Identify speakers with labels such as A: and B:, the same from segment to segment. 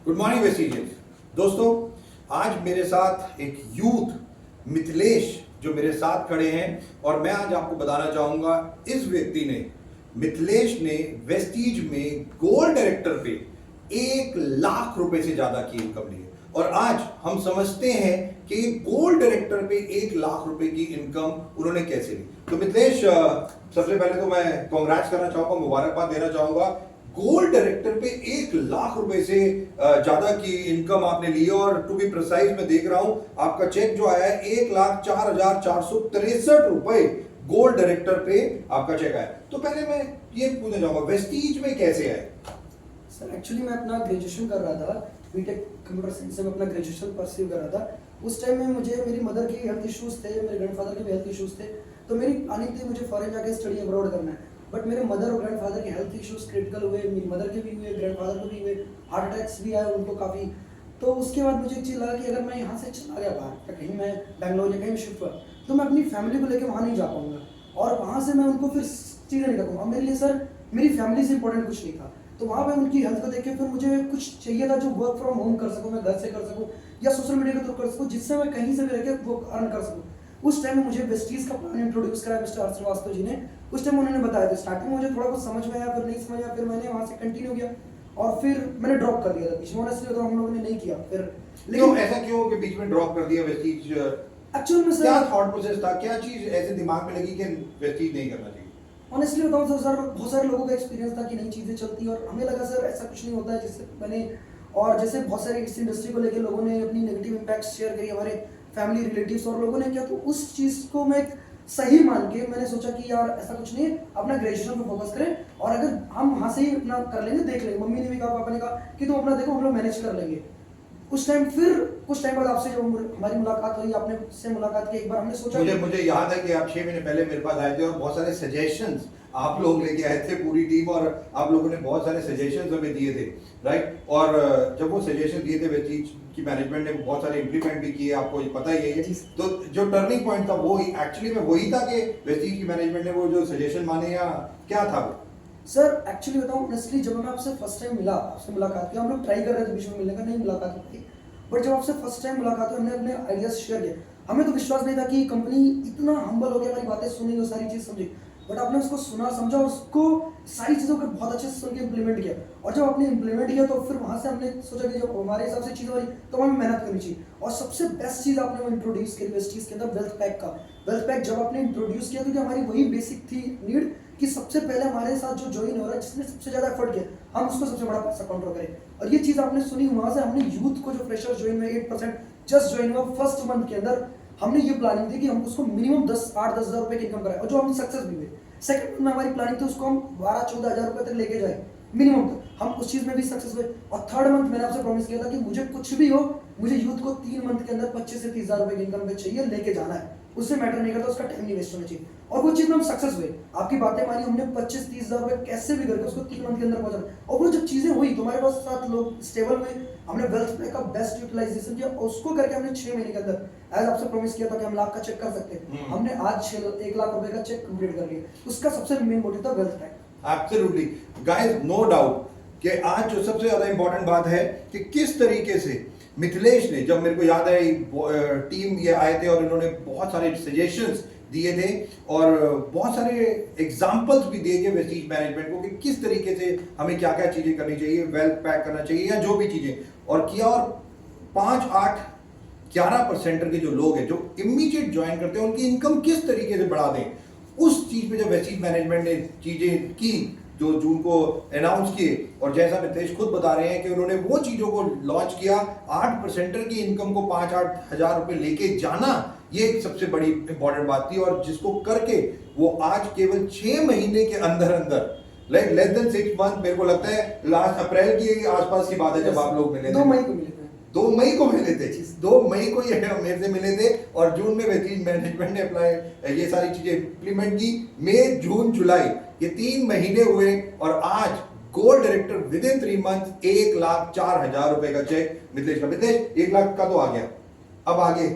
A: Good morning वेस्टिजियंस। दोस्तों, आज मेरे साथ एक यूथ मिथिलेश जो मेरे साथ खड़े हैं और मैं आज आपको बताना चाहूंगा इस व्यक्ति ने मिथिलेश ने वेस्टीज में गोल्ड डायरेक्टर पे 1 लाख रुपए से ज्यादा की इनकम ली है। और आज हम समझते हैं कि गोल्ड डायरेक्टर पे 1 लाख रुपए की इनकम उन्होंने कैसे ली। तो मिथिलेश, सबसे पहले तो मैं कांग्रेट्स करना चाहूंगा, मुबारकबाद देना चाहूंगा। गोल्ड डायरेक्टर पे 1 लाख रुपए से ज्यादा की इनकम आपने ली है और टू बी प्रिसाइज मैं देख रहा हूं आपका चेक जो आया है 1,04,463 रुपए गोल्ड डायरेक्टर पे आपका चेक आया। तो पहले मैं ये पूछना चाहूंगा वेस्टीज में कैसे आए?
B: सर एक्चुअली मैं अपना ग्रेजुएशन कर रहा था, बीटेक कंप्यूटर साइंस से मैं अपना ग्रेजुएशन परस्यू कर रहा था। उस टाइम में मुझे मेरी मदर के हेल्थ इश्यूज थे, मेरे ग्रैंडफादर के भी हेल्थ इश्यूज थे, तो मेरी प्लानिंग थी मुझे फॉरेन जाके स्टडी अब्रॉड करना है। बट मेरे मदर और ग्रैंडफादर के हेल्थ इश्यूज क्रिटिकल हुए, मेरी मदर के भी हुए, ग्रैंडफादर को भी हुए, हार्ट अटैक्स भी आए उनको काफ़ी। तो उसके बाद मुझे एक चीज़ लगा कि अगर मैं यहाँ से चला गया बाहर या कहीं मैं बैंगलोर या कहीं शिफ्ट हुआ तो मैं अपनी फैमिली को लेकर वहाँ नहीं जा पाऊँगा और वहाँ से मैं उनको फिर चीज़ें नहीं रखूँगा। मेरे लिए सर मेरी फैमिली से इंपॉर्टेंट कुछ नहीं था, तो वहाँ पे उनकी हेल्थ को देख के फिर मुझे कुछ चाहिए था जो वर्क फ्रॉम होम कर सकूँ, मैं घर से कर सकूँ या सोशल मीडिया के थ्रू कर सकूँ, जिससे मैं कहीं से भी रह के वो अर्न कर सकूँ। उस टाइम में मुझे वेस्टीज का प्लान इंट्रोड्यूस करा मिस्टर हर्ष श्रीवास्तव जी ने। उस टाइम उन्होंने बताया था, स्टार्टिंग में मुझे थोड़ा कुछ समझ में आया, फिर नहीं समझ आया, फिर मैंने वहाँ से कंटिन्यू किया और फिर मैंने ड्रॉप कर दिया था बीच में। ऑनेस्टली तो हम लोगों ने नहीं किया फिर।
A: लेकिन ऐसा क्यों कि बीच में ड्रॉप कर दिया वेस्टीज?
B: एक्चुअल में
A: क्या
B: सर
A: थॉट प्रोसेस था, क्या चीज ऐसे दिमाग में लगी कि वेस्टीज नहीं करना चाहिए?
B: ऑनेस्टली बताऊं तो सर बहुत सारे लोगों का एक्सपीरियंस था कि नई चीज़ें चलती और हमें लगा सर ऐसा कुछ नहीं होता है जिससे मैंने और जैसे बहुत सारे इस इंडस्ट्री को लेकर लोगों ने अपनी नेगेटिव इम्पैक्ट शेयर करी हमारे फैमिली रिलेटिव्स और लोगों ने किया, तो उस चीज़ को मैं सही मान के मैंने सोचा कि यार ऐसा कुछ नहीं है, अपना ग्रेजुएशन पे फोकस करें और अगर हम वहाँ से ही अपना कर लेंगे देख लेंगे। मम्मी ने भी कहा, पापा ने कहा कि तुम अपना देखो, हम लोग मैनेज कर लेंगे। उस टाइम फिर कुछ टाइम बाद आपसे जब हमारी मुलाकात हुई, आपने से मुलाकात की, एक बार हमने सोचा
A: मुझे याद है कि आप 6 महीने पहले मेरे पास आए थे और बहुत सारे सजेशंस आप लोग लेके आए थे, पूरी टीम, और आप लोगों ने बहुत सारे सजेशंस हमें दिए थे, राइट? और जब वो सजेशन दिए थे वेस्टीज की मैनेजमेंट ने बहुत सारे इंप्लीमेंट भी किए, आपको ये पता ही है। तो जो टर्निंग पॉइंट था वो एक्चुअली में वही था कि वेस्टीज की मैनेजमेंट ने वो जो सजेशन माने, या क्या था वो?
B: सर एक्चुअली बताऊं ऑनेस्टली, जब मैं आपसे फर्स्ट टाइम मिला, आपसे मुलाकात की, हम लोग ट्राई कर रहे थे बीच में मिलने का, नहीं मुलाकात हो पाई। बट जब आपसे फर्स्ट टाइम मुलाकात हुई, हमने अपने आइडियाज शेयर किए। हमें तो विश्वास नहीं था कि कंपनी इतना हम्बल हो गया, हमारी बातें सुनी और सारी चीज़ समझी। बट आपने उसको सुना, समझा और उसको सारी चीज़ों को बहुत अच्छे से सुन के इम्प्लीमेंट किया। और जब आपने इम्प्लीमेंट किया तो फिर वहाँ से हमने सोचा कि जब हमारे हिसाब से चीज़ हो रही तो हमें मेहनत करनी चाहिए। और सबसे बेस्ट चीज़ आपने वो इंट्रोड्यूस की वेस्टीज के अंदर, वेल्थ पैक का। वेल्थ पैक जब आपने इंट्रोड्यूस किया क्योंकि हमारी वही बेसिक थी नीड कि सबसे पहले हमारे साथ जो ज्वाइन हो रहा है, जिसने सबसे ज़्यादा एफर्ट किया, हम उसको सबसे बड़ा पैसा काउंटर करें। और ये चीज़ आपने सुनी, वहाँ से हमने यूथ को जो फ्रेशर ज्वाइन हुए 8% जस्ट ज्वाइन हुआ फर्स्ट मंथ के अंदर, हमने ये प्लानिंग थी कि हम उसको मिनिमम 8-10 हज़ार रुपये की इनकम कराएं और जो हम सक्सेस भी हुए। सेकंड मंथ में हमारी प्लानिंग थी उसको हम 12-14 हज़ार रुपये तक लेके जाए मिनिमम तक, हम उस चीज़ में भी सक्सेस हुए। और थर्ड मंथ मैंने आपसे प्रॉमिस किया था कि मुझे कुछ भी हो, मुझे यूथ को 3 मंथ के अंदर 25 से 30 हज़ार रुपये की इनकम पे चाहिए, लेके जाना है। उससे मैटर नहीं करता, उसका टाइम नहीं वेस्ट होना चाहिए। और वो चीज़ में हम सक्सेस हुए। आपकी बातें मानी, हमने 25-30 हज़ार रुपये कैसे भी करके उसको 3 मंथ के अंदर पहुंचा। और वो जब चीज़ें हुई तो हमारे पास 7 लोग स्टेबल हुए, हमने वेल्थ पैक का बेस्ट यूटिलाइजेशन किया और उसको करके हमने 6 महीने के अंदर एज आपसे प्रॉमिस किया था कि हम लाख का चेक कर सकते हैं, हमने आज 1 लाख रुपए का चेक कंप्लीट कर लिया। उसका सबसे मेन मोटिव था wealth pack.
A: Absolutely guys, no doubt कि आज जो सबसे ज्यादा इंपॉर्टेंट बात है कि किस तरीके से मिथिलेश ने, जब मेरे को याद है टीम ये आए थे और इन्होंने बहुत सारे सजेशंस दिए थे और बहुत सारे एग्जांपल्स भी दिए थे वेस्टीज मैनेजमेंट को कि किस तरीके से हमें क्या क्या चीजें करनी चाहिए, वेल्थ पैक करना चाहिए या जो भी चीजें, और किया। और 5, 8, 11% के जो लोग हैं जो इमीडिएट ज्वाइन करते हैं उनकी इनकम किस तरीके से बढ़ा दें, उस चीज पे जब वेस्टीज मैनेजमेंट ने चीजें की जो जून को अनाउंस किए, और जैसा मिथिलेश खुद बता रहे हैं कि उन्होंने वो चीजों को लॉन्च किया, 8% की इनकम को 5-8 हज़ार रुपए लेके जाना, ये एक सबसे बड़ी इंपॉर्टेंट बात थी। और जिसको करके वो आज केवल 6 महीने के अंदर अंदर, लाइक लेस देन 6 मंथ, मेरे को लगता है लास्ट अप्रैल की आसपास की बात है जब आप लोग मिले थे।
B: 2 मई को मिले थे।
A: 2 मई को मिले थे, 2 मई को ये मेरे से मिले थे और जून में वेस्टीज मैनेजमेंट ने अप्लाई ये सारी चीजें इंप्लीमेंट की। मई, जून, जुलाई, ये 3 महीने हुए और आज gold director with in 3 month 1,04,000 रुपए का चेक मिथिलेश का। मिथिलेश, 1 लाख का तो आ गया, अब आगे?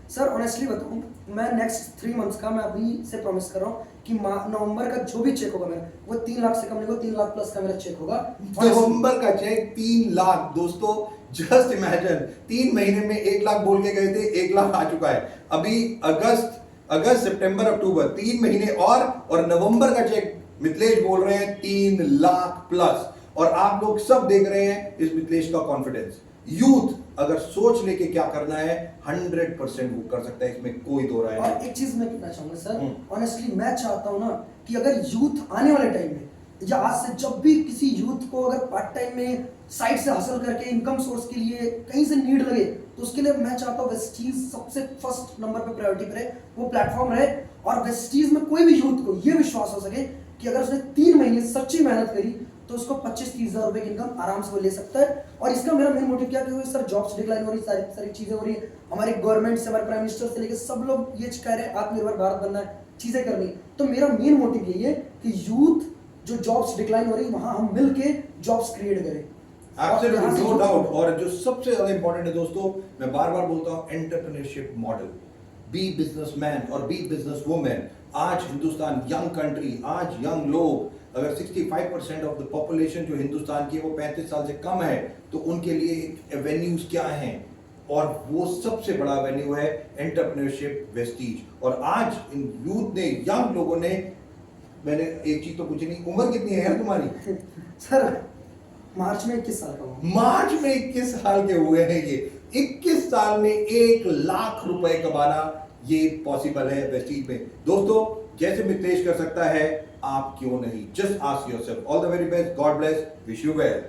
B: सर ऑनेस्टली बताऊं, मैं नेक्स्ट 3 मंथ्स का मैं अभी से प्रॉमिस कर रहा हूँ कि नवंबर का जो भी चेक होगा मेरा, वो 3 लाख से कम नहीं होगा, 3 लाख प्लस का मेरा चेक होगा।
A: नवंबर का चेक 3 लाख, दोस्तों जस्ट इमेजिन, 3 महीने में 1 लाख बोल के गए थे, 1 लाख आ चुका है। अभी अगस्त सितंबर अक्टूबर 3 महीने और नवंबर का चेक मिथिलेश बोल रहे हैं 3 लाख प्लस। और आप लोग सब देख रहे हैं इस मिथिलेश का कॉन्फिडेंस। यूथ अगर सोच लेके क्या करना है 100% वो कर सकता है, इसमें कोई दो राय
B: और
A: नहीं।
B: एक चीज मैं कहना चाहूंगा सर, ऑनेस्टली मैं चाहता हूं ना कि अगर यूथ आने वाले टाइम में या आज से जब भी किसी यूथ को अगर पार्ट टाइम में साइड से हासिल करके इनकम सोर्स के लिए कहीं से नीड लगे, तो उसके लिए मैं चाहता हूँ वेस्टीज सबसे फर्स्ट नंबर पे प्रायोरिटी पे रहे, वो प्लेटफॉर्म रहे। और वेस्टीज में कोई भी यूथ को ये विश्वास हो सके कि अगर उसने 3 महीने सच्ची मेहनत करी तो उसको 25-30 हजार रुपए की इनकम आराम से वो ले सकता है। और इसका मेरा मेन मोटिव क्या है, सर जॉब्स डिक्लाइन हो रही, सारी सारी चीजें हो रही है, हमारे गवर्नमेंट से, हमारे प्राइम मिनिस्टर से लेकर सब लोग ये कह रहे हैं आत्मनिर्भर भारत बनना है, चीजें करनी। तो मेरा मेन मोटिव यही है कि यूथ जो जॉब्स डिक्लाइन हो रही है वहां हम मिलके जॉब्स क्रिएट करें।
A: Absolutely, no doubt। और जो सबसे ज्यादा इंपॉर्टेंट है दोस्तों, मैं बार बार बोलता हूं, एंटरप्रेन्योरशिप मॉडल। बी बिजनेसमैन और बी बिजनेस वुमेन। आज हिंदुस्तान यंग कंट्री, आज यंग लोग, अगर 65% ऑफ द पॉपुलेशन जो हिंदुस्तान की है वो 35 साल से कम है, तो उनके लिए एवेन्यूज क्या हैं? और वो सबसे बड़ा एवेन्यू है एंटरप्रेन्योरशिप वेस्टीज। और आज इन यूथ ने, यंग लोगों ने, मैंने एक चीज तो पूछी नहीं, उम्र कितनी है यार तुम्हारी?
B: सर मार्च में 21 साल का हूँ।
A: मार्च में 21 साल के हुए हैं ये। 21 साल में 1 लाख रुपए कमाना ये पॉसिबल है वेस्टीज में। दोस्तों जैसे मिथिलेश कर सकता है, आप क्यों नहीं? Just ask yourself. All the very best, God bless, wish you well.